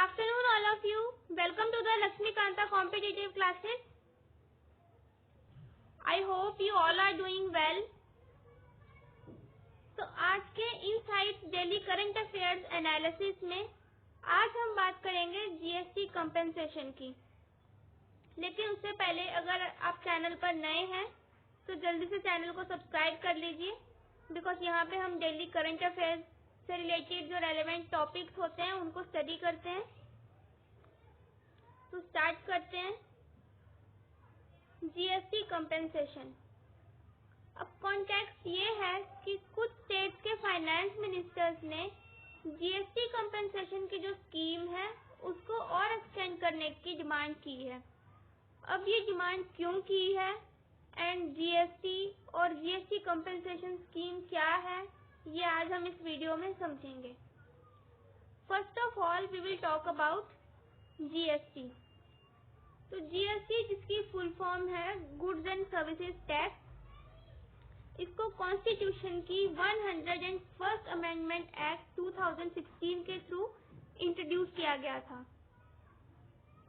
afternoon all of you. Welcome to the Lakshmikanta competitive classes. I hope you all are doing well. तो आज के insights daily current affairs analysis में आज हम बात करेंगे जीएसटी कंपेंसेशन की। लेकिन उससे पहले अगर आप चैनल पर नए हैं तो जल्दी से चैनल को सब्सक्राइब कर लीजिए, बिकॉज यहाँ पे हम डेली करंट अफेयर्स से रिलेटेड जो रेलेवेंट टॉपिक्स होते हैं उनको स्टडी करते हैं। तो स्टार्ट करते हैं जीएसटी कंपेंसेशन। अब कॉन्टेक्स्ट ये है कि कुछ स्टेट्स के फाइनेंस मिनिस्टर्स ने जीएसटी कंपेंसेशन की जो स्कीम है उसको और एक्सटेंड करने की डिमांड की है। अब ये डिमांड क्यों की है एंड जीएसटी और जीएसटी कंपेंसेशन स्कीम क्या है, ये आज हम इस वीडियो में समझेंगे। First of all we will talk about GST. तो जीएसटी जिसकी फुल फॉर्म है गुड्स एंड सर्विसेज टैक्स, इसको कॉन्स्टिट्यूशन की 101st अमेंडमेंट एक्ट 2016 के थ्रू इंट्रोड्यूस किया गया था।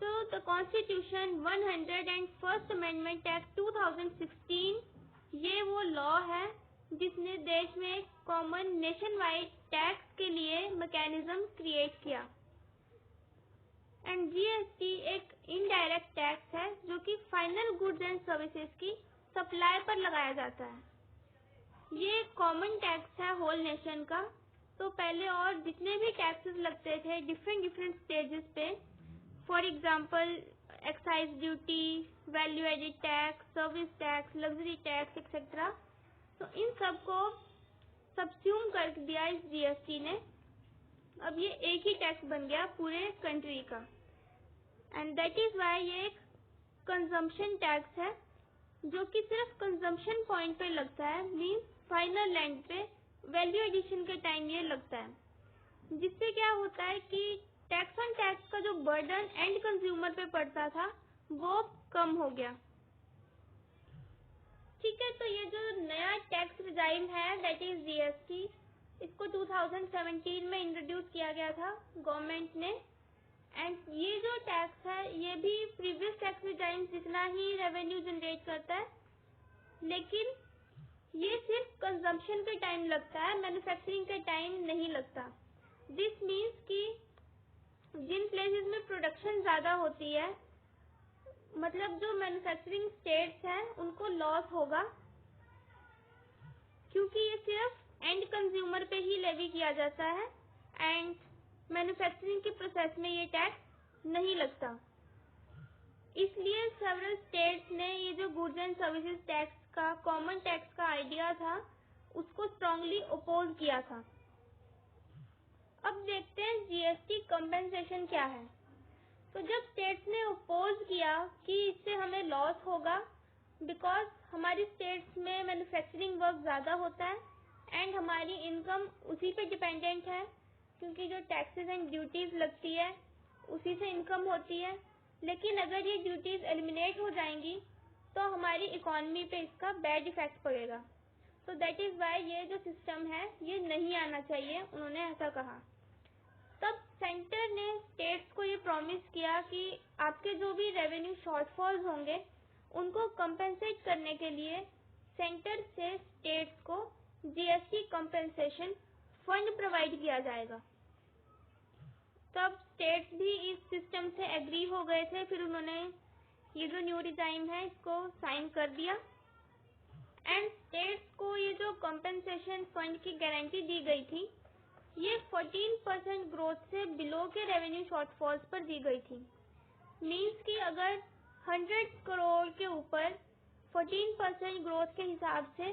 तो the constitution 101st amendment act 2016 ये वो लॉ है जिसने देश में एक कॉमन नेशन वाइड टैक्स के लिए मैकेनिज्म क्रिएट किया। एंड जीएसटी एक इनडायरेक्ट टैक्स है जो कि फाइनल गुड्स एंड सर्विसेज की सप्लाई पर लगाया जाता है। ये कॉमन टैक्स है होल नेशन का। तो पहले और जितने भी टैक्सेस लगते थे डिफरेंट स्टेजेस पे, for example excise duty, value added tax, service tax, luxury tax etcetera, तो इन सब को सबस्यूम कर दिया इस जीएसटी ने। अब ये एक ही टैक्स बन गया पूरे कंट्री का। एंड दैट इज वाई ये एक कंजम्पशन टैक्स है जो कि सिर्फ कंजम्पशन पॉइंट पे लगता है, मींस फाइनल लैंड पे वैल्यू एडिशन के टाइम ये लगता है, जिससे क्या होता है कि टैक्स ऑन टैक्स का जो बर्डन एंड कंज्यूमर पे पड़ता था वो कम हो गया। ठीक है, तो ये जो नया टैक्स रिजाइम है दैट इज जीएसटी, इसको 2017 में इंट्रोड्यूस किया गया था गवर्नमेंट ने। एंड ये जो टैक्स है ये भी प्रीवियस टैक्स रिजाइम जितना ही रेवेन्यू जनरेट करता है, लेकिन ये सिर्फ कंजम्पशन के टाइम लगता है, मैन्युफैक्चरिंग के टाइम नहीं लगता। दिस मीन्स कि जिन प्लेसेस में प्रोडक्शन ज्यादा होती है, मतलब जो मैन्युफैक्चरिंग स्टेट्स हैं उनको लॉस होगा, क्योंकि ये सिर्फ एंड कंज्यूमर पे ही लेवी किया जाता है एंड मैन्युफैक्चरिंग के प्रोसेस में ये टैक्स नहीं लगता। इसलिए सेवरल स्टेट्स ने ये जो गुड्स एंड सर्विसेज टैक्स का कॉमन टैक्स का आइडिया था उसको स्ट्रांगली अपोज किया था। अब देखते हैं जीएसटी कंपेंसेशन क्या है। तो जब स्टेट्स ने अपोज किया कि इससे हमें लॉस होगा बिकॉज हमारी स्टेट्स में मैन्युफैक्चरिंग वर्क ज्यादा होता है एंड हमारी इनकम उसी पे डिपेंडेंट है, क्योंकि जो टैक्सेस एंड ड्यूटीज लगती है उसी से इनकम होती है। लेकिन अगर ये ड्यूटीज एलिमिनेट हो जाएंगी तो हमारी इकोनॉमी पे इसका बैड इफेक्ट पड़ेगा। तो दैट इज वाई ये जो सिस्टम है ये नहीं आना चाहिए, उन्होंने ऐसा कहा। तब सेंटर ने स्टेट्स को ये प्रॉमिस किया कि आपके जो भी रेवेन्यू शॉर्टफॉल्स होंगे उनको कंपेंसेट करने के लिए सेंटर से स्टेट्स को जीएसटी कंपेंसेशन फंड प्रोवाइड किया जाएगा। तब स्टेट्स भी इस सिस्टम से एग्री हो गए थे, फिर उन्होंने ये जो न्यू डिजाइन है इसको साइन कर दिया एंड स्टेट्स को ये जो कंपेंसेशन फंड की गारंटी दी गई थी ये 14% ग्रोथ से बिलो के रेवेन्यू शॉर्टफॉल्स पर दी गई थी। मींस कि अगर 100 करोड़ के ऊपर 14% ग्रोथ के हिसाब से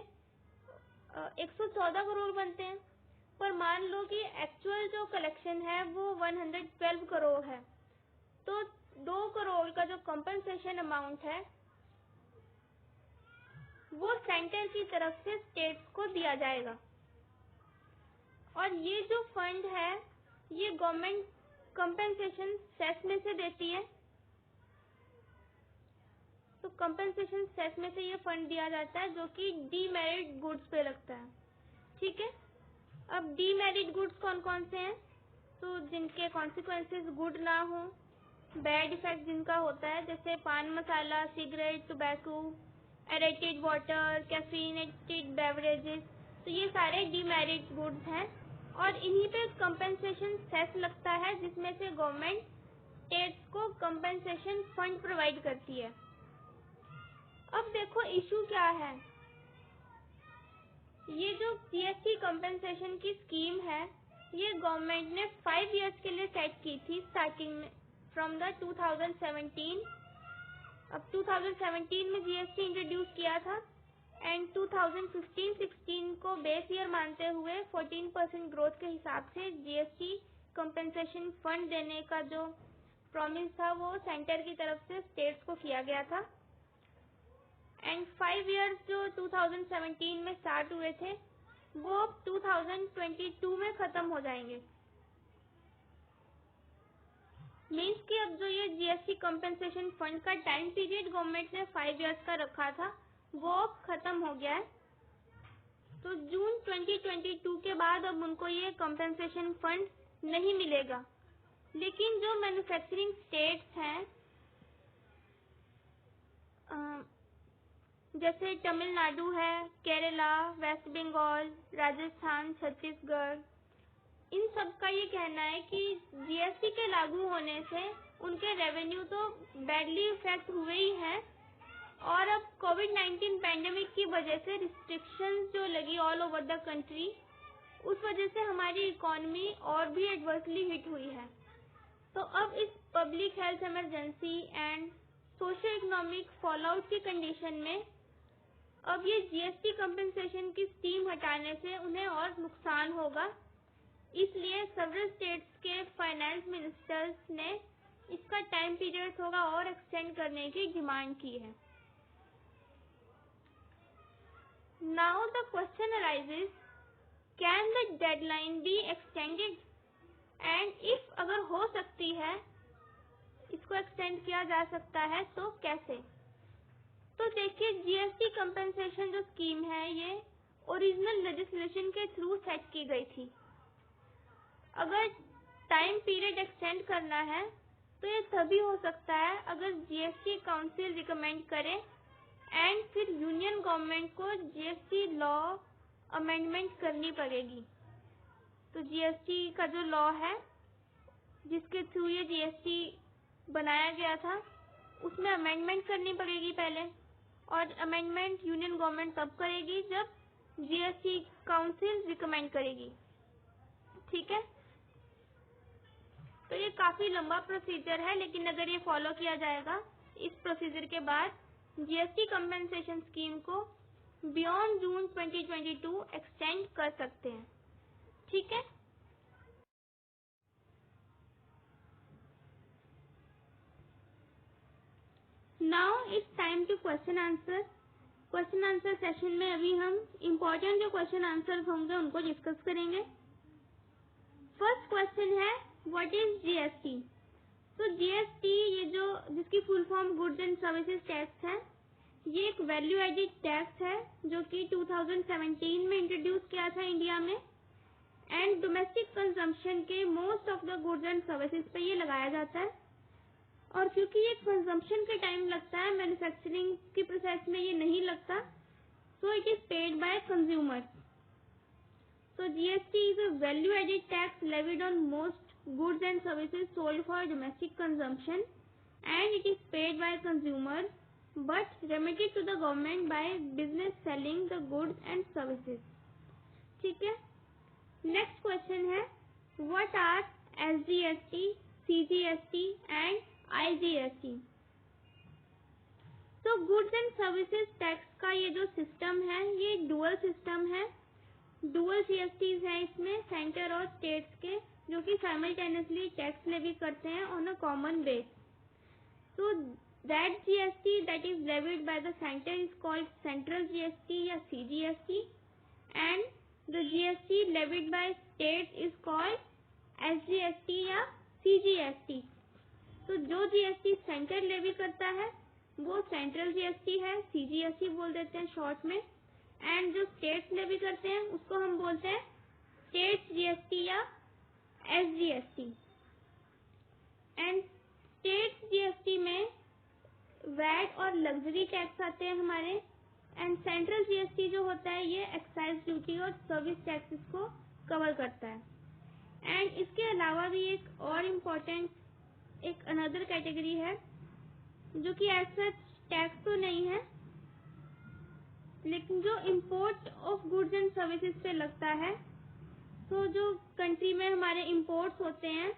114 करोड़ बनते हैं, पर मान लो कि एक्चुअल जो कलेक्शन है वो 112 करोड़ है, तो 2 करोड़ का जो कंपनसेशन अमाउंट है वो सेंटर की तरफ से स्टेट्स को दिया जाएगा। और ये जो फंड है ये गवर्नमेंट कंपेंसेशन सेस में से देती है। तो कंपेंसेशन सेस में से ये फंड दिया जाता है जो कि डीमेरिट गुड्स पे लगता है। ठीक है, अब डीमेरिट गुड्स कौन कौन से हैं? तो जिनके कॉन्सिक्वेंसेस गुड ना हो, बैड इफेक्ट जिनका होता है, जैसे paan masala, cigarette, tobacco, aerated water, caffeinated beverages, तो ये सारे डीमेरिट गुड्स हैं और इन्हीं पे कंपेंसेशन सेस लगता है, जिसमें से गवर्नमेंट स्टेट्स को कंपेंसेशन फंड प्रोवाइड करती है। अब देखो इशू क्या है, ये जो जीएसटी कंपेंसेशन की स्कीम है, ये गवर्नमेंट ने 5 इयर्स के लिए सेट की थी स्टार्टिंग में फ्रॉम द 2017। अब 2017 में जीएसटी इंट्रोड्यूस किया था एंड 2015-16 को बेस ईयर मानते हुए 14% ग्रोथ के हिसाब से जीएसटी कंपेंसेशन फंड देने का जो प्रॉमिस था वो सेंटर की तरफ से स्टेट्स को किया गया था। एंड 5 इयर्स जो 2017 में स्टार्ट हुए थे वो अब 2022 में खत्म हो जाएंगे। मीन्स कि अब जो ये जीएसटी कंपेंसेशन फंड का टाइम पीरियड गवर्नमेंट ने 5 इयर्स का रखा था वो अब खत्म हो गया है। तो जून 2022 के बाद अब उनको ये कंपेंसेशन फंड नहीं मिलेगा। लेकिन जो मैन्युफैक्चरिंग स्टेट्स हैं जैसे तमिलनाडु है, केरला, वेस्ट बंगाल, राजस्थान, छत्तीसगढ़, इन सब का ये कहना है कि जीएसटी के लागू होने से उनके रेवेन्यू तो बैडली इफेक्ट हुए ही हैं और अब कोविड-19 पैंडेमिक की वजह से रिस्ट्रिक्शंस जो लगी ऑल ओवर द कंट्री, उस वजह से हमारी इकोनॉमी और भी एडवर्सली हिट हुई है। तो अब इस public health emergency and social economic fallout की कंडीशन में अब ये जीएसटी कंपेंसेशन की स्कीम हटाने से उन्हें और नुकसान होगा। इसलिए सेवरल स्टेट्स के फाइनेंस मिनिस्टर्स ने इसका टाइम पीरियड थोड़ा और एक्सटेंड करने की डिमांड की है। Now the question arises, can the deadline be extended and if अगर हो सकती है, इसको एक्सटेंड किया जा सकता है तो कैसे? तो देखिए जीएसटी कंपेंसेशन जो स्कीम है ये ओरिजिनल लेजिस्लेशन के थ्रू सेट की गई थी। अगर टाइम पीरियड एक्सटेंड करना है तो ये तभी हो सकता है अगर जीएसटी काउंसिल रिकमेंड करे एंड फिर यूनियन गवर्नमेंट को जीएसटी लॉ अमेंडमेंट करनी पड़ेगी। तो जीएसटी का जो लॉ है जिसके थ्रू ये जीएसटी बनाया गया था उसमें अमेंडमेंट करनी पड़ेगी पहले, और अमेंडमेंट यूनियन गवर्नमेंट तब करेगी जब जीएसटी काउंसिल रिकमेंड करेगी। ठीक है, तो ये काफी लंबा प्रोसीजर है, लेकिन अगर ये फॉलो किया जाएगा इस प्रोसीजर के बाद जीएसटी कंपेंसेशन स्कीम को बियॉन्ड जून 2022 एक्सटेंड कर सकते हैं। ठीक है, now it's time to question answer. Question answer session में अभी हम इम्पोर्टेंट जो क्वेश्चन आंसर होंगे उनको डिस्कस करेंगे। फर्स्ट क्वेश्चन है व्हाट इज जीएसटी। तो जीएसटी ये जो जिसकी full form goods and services tax है, ये एक वैल्यू एडिड टैक्स है जो कि 2017 में इंट्रोड्यूस किया था इंडिया में एंड डोमेस्टिक कंजम्पशन के most of the goods and services पे ये लगाया जाता है। और क्योंकि ये कंजम्पशन के टाइम लगता है, मैन्युफैक्चरिंग की प्रोसेस में ये नहीं लगता, so it is paid by consumer. So GST is a value-added tax levied on most goods and services sold for domestic consumption, and it is paid by consumer but remitted to the government by business selling the goods and services. ठीक है, next question है what are SGST, CGST and IGST। तो goods and services tax का ये जो system है ये dual system है। डुअल जीएसटीज हैं इसमें सेंटर और स्टेट्स के, जो कि साइमल्टेनियसली टैक्स लेवी करते हैं on a common base. So that GST that is levied by the centre is called central GST या CGST and the GST levied by state is called SGST या CGST. तो जो GST centre levy करता है वो central GST है, CGST बोल देते हैं शॉर्ट में, एंड जो स्टेट्स लेवी करते हैं उसको हम बोलते हैं स्टेट जीएसटी या SGST. GST. And state GST में वैट और लग्जरी टैक्स आते हैं हमारे। एंड सेंट्रल जीएसटी जो होता है ये एक्साइज ड्यूटी और सर्विस टैक्सेस को कवर करता है। एंड इसके अलावा भी एक और इम्पोर्टेंट एक अनदर कैटेगरी है जो कि एज सच टैक्स तो नहीं है, लेकिन जो import of goods and services पे लगता है। तो जो कंट्री में हमारे इंपोर्ट्स होते हैं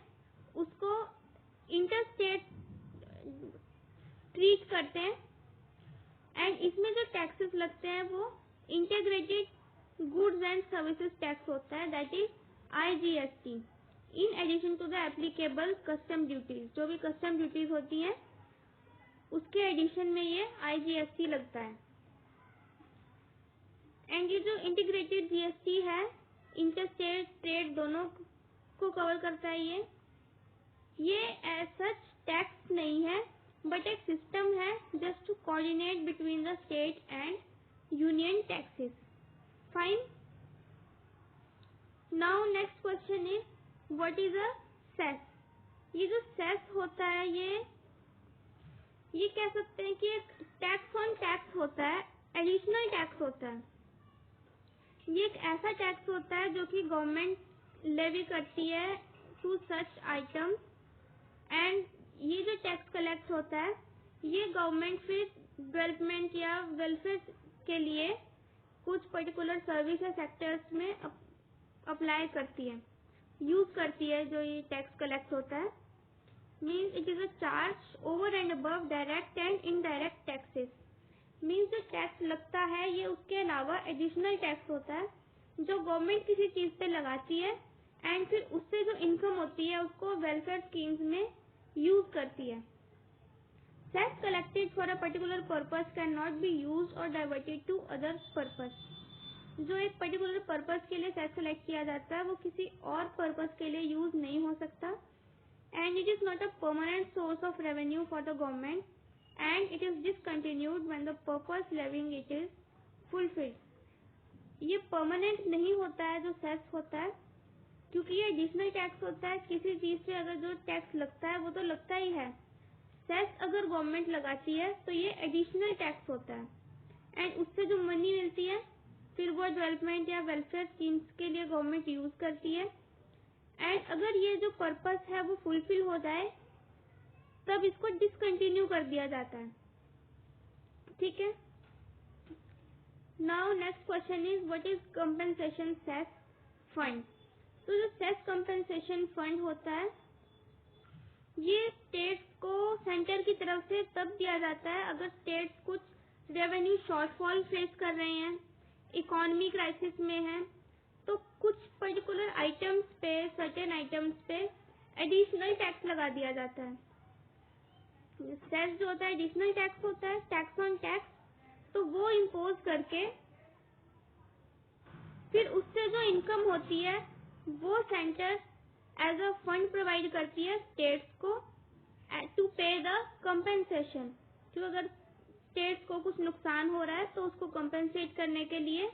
उसको इंटरस्टेट ट्रीट करते हैं। एंड इसमें जो टैक्सेस लगते हैं वो integrated goods and services tax होता है, that is IGST, in addition to the applicable custom duties. जो भी कस्टम ड्यूटीज होती हैं उसके एडिशन में ये IGST लगता है। एंड ये जो इंटीग्रेटेड जीएसटी है इंटरस्टेट ट्रेड दोनों को कवर करता है। ये एज सच टैक्स नहीं है बट एक सिस्टम है just to coordinate between the state and union taxes. Fine. Now next question is what is a cess. ये जो सेस होता है ये कह सकते हैं कि एक टैक्स ऑन टैक्स होता है, एडिशनल टैक्स होता है। ये एक ऐसा टैक्स होता है जो कि गवर्नमेंट लेवी करती है टू सच आइटम्स। एंड ये जो टैक्स कलेक्ट होता है ये गवर्नमेंट फिर डेवलपमेंट या वेलफेयर के लिए कुछ पर्टिकुलर सर्विस या सेक्टर्स में अप्लाई करती है, यूज करती है। जो ये टैक्स कलेक्ट होता है means it is a charge over and above direct and indirect taxes. Means जो टैक्स लगता है ये उसके अलावा एडिशनल टैक्स होता है जो गवर्नमेंट किसी चीज पे लगाती है एंड फिर उससे जो इनकम होती है उसको वेलफेयर स्कीम्स में यूज करती है। Cess collected for a particular purpose can not be use और डाइवर्टेड टू अदर पर्पस। जो एक पर्टिकुलर पर्पस के लिए सेस कलेक्ट किया जाता है वो किसी और पर्पस के लिए यूज नहीं हो सकता। And it is not a permanent source of revenue for the government and it is discontinued when the purpose levying it is fulfilled. ये परमानेंट नहीं होता है जो सेस होता है, क्योंकि ये एडिशनल टैक्स होता है। किसी चीज पे अगर जो टैक्स लगता है वो तो लगता ही है। सेस अगर गवर्नमेंट लगाती है तो ये एडिशनल टैक्स होता है एंड उससे जो मनी मिलती है फिर वो डेवलपमेंट या वेलफेयर स्कीम्स के लिए गवर्नमेंट यूज करती है। एंड अगर ये जो पर्पस है वो फुलफिल हो जाए तब इसको डिसकंटिन्यू कर दिया जाता है। ठीक है। Now next question is what is compensation cess fund. तो जो सेस कंपेंसेशन फंड होता है ये स्टेट्स को सेंटर की तरफ से तब दिया जाता है अगर स्टेट्स कुछ रेवेन्यू शॉर्टफॉल फेस कर रहे हैं, इकोनॉमी क्राइसिस में है, तो कुछ पर्टिकुलर आइटम्स पे सर्टेन आइटम्स पे एडिशनल टैक्स लगा दिया जाता है। सेस जो होता है एडिशनल टैक्स होता है, टैक्स ऑन टैक्स। तो वो इम्पोज करके फिर उससे जो इनकम होती है वो centre as a fund provide करती है स्टेट्स को टू पे द कंपेंसेशन। तो अगर स्टेट्स को कुछ नुकसान हो रहा है तो उसको कंपेंसेट करने के लिए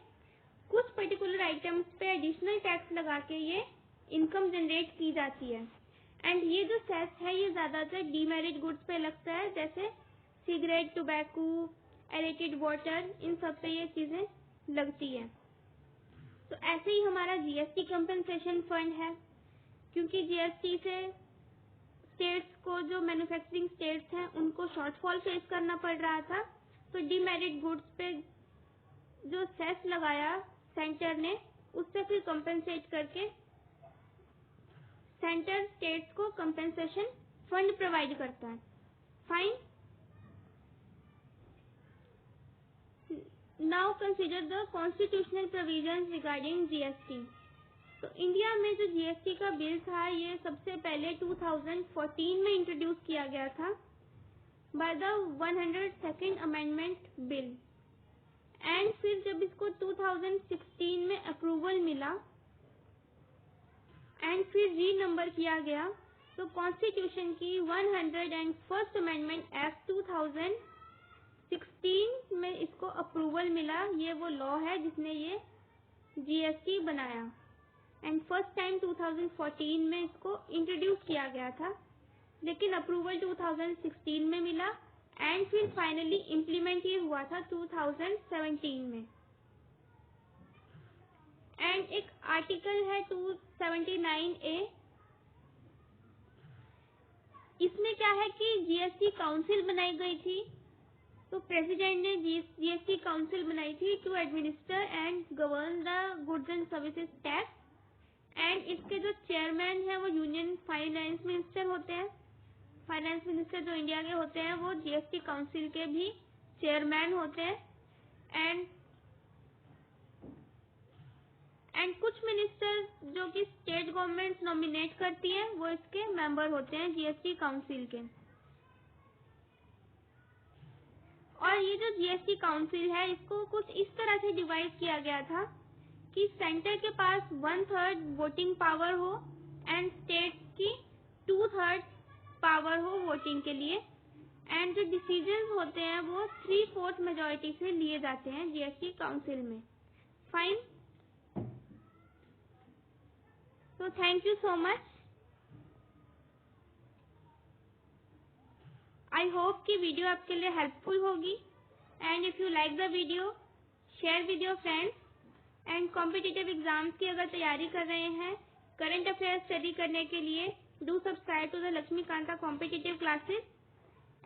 कुछ पर्टिकुलर आइटम्स पे एडिशनल टैक्स लगा के ये इनकम जनरेट की जाती है। एंड ये जो सेस है ये ज्यादातर डीमेरिट गुड्स पे लगता है, जैसे सिगरेट, टोबैको, एरेटेड वाटर, इन सब पे ये चीजें लगती है। तो ऐसे ही हमारा जीएसटी कंपेंसेशन फंड है, क्योंकि जीएसटी से स्टेट्स को जो मैन्युफैक्चरिंग स्टेट्स हैं उनको शॉर्टफॉल फेस करना पड़ रहा था। तो डीमेरिट गुड्स पे जो सेस लगाया सेंटर ने उससे फिर कंपेंसेट करके सेंटर स्टेट्स को कंपेंसेशन फंड प्रोवाइड करता है। Fine. Now consider the constitutional provisions regarding GST. तो इंडिया में जो जीएसटी का बिल था ये सबसे पहले 2014 में इंट्रोड्यूस किया गया था by the 102nd amendment bill. And फिर जब इसको 2016 में अप्रूवल मिला एंड फिर री नंबर किया गया तो कॉन्स्टिट्यूशन की 101st अमेंडमेंट एक्ट 2016 में इसको अप्रूवल मिला। ये वो लॉ है जिसने ये जीएसटी बनाया। एंड फर्स्ट टाइम 2014 में इसको इंट्रोड्यूस किया गया था, लेकिन अप्रूवल 2016 में मिला एंड फिर फाइनली इम्प्लीमेंट ये हुआ था 2017 में। एंड एक आर्टिकल है 279A, इसमें क्या है कि जीएसटी काउंसिल बनाई गई थी। तो प्रेसिडेंट ने जीएसटी काउंसिल बनाई थी to administer and govern the goods and services tax, and इसके जो चेयरमैन है वो यूनियन फाइनेंस मिनिस्टर होते हैं। फाइनेंस मिनिस्टर जो इंडिया के होते हैं वो जीएसटी काउंसिल के भी चेयरमैन होते हैं। एंड कुछ मिनिस्टर जो कि स्टेट गवर्नमेंट नॉमिनेट करती है वो इसके मेंबर होते हैं जीएसटी काउंसिल के। और ये जो जीएसटी काउंसिल है इसको कुछ इस तरह से डिवाइड किया गया था कि सेंटर के पास 1/3 वोटिंग पावर हो एंड स्टेट की 2/3 पावर हो वोटिंग के लिए, एंड जो डिसीजंस होते हैं वो 3/4 मेजोरिटी से लिए जाते हैं जीएसटी काउंसिल में। फाइन, तो thank you so much. I hope कि वीडियो आपके लिए हेल्पफुल होगी, and if you like the video share with your friends. And competitive exams की अगर तैयारी कर रहे हैं, करंट अफेयर्स स्टडी करने के लिए do subscribe to the Lakshmikanta competitive classes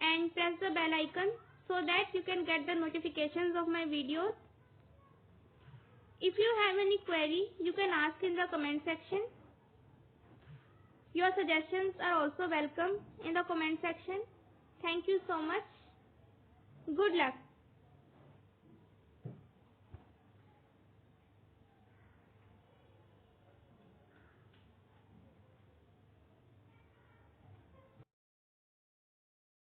and press the bell icon so that you can get the notifications of my videos. If you have any query, you can ask in the comment section. Your suggestions are also welcome in the comment section. Thank you so much. Good luck.